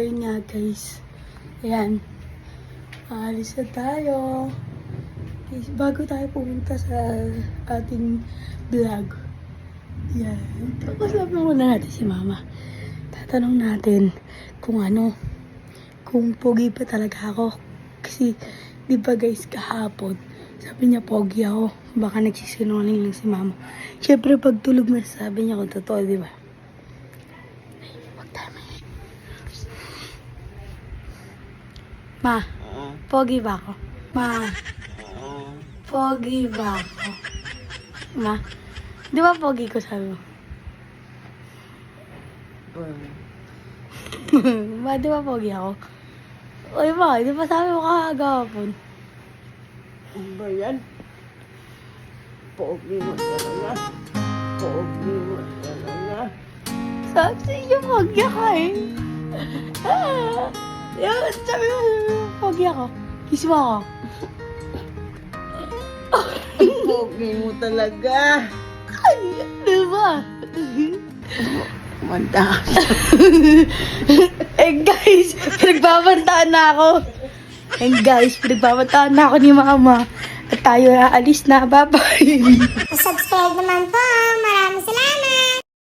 ayun nga guys. Ayan. Aalis na tayo. Guys, bago tayo pumunta sa ating vlog. Ayan. Tapos sabi muna natin si mama. Tatanong natin kung kung pogi pa talaga ako. Kasi, di ba guys, kahapon, sabi niya pogi ako. Baka nagsisinungaling lang si mama. Siyempre, pag tulog na sabi niya kung totoo, di ba? Ma, pogi ba ako? Ma, pogi ba ako? Ma, di ba pogi ko sabi mo? Ma, di ba pogi ako? Uy, ma, di ba sabi mo kahapon? Ano ba yan? Pogi mo talaga. Pogi mo talaga. Sabi sa inyo, pogi ako eh. Yan, sabi mo, pogi ako. Kiss mo ako. Pogi mo talaga. Ay, di ba? Manda. Eh guys, pinagbabantaan na ako. Eh guys, pinagbabantaan na ako ni mama. At tayo aalis na. Bye-bye. Subscribe naman po. Maraming salamat.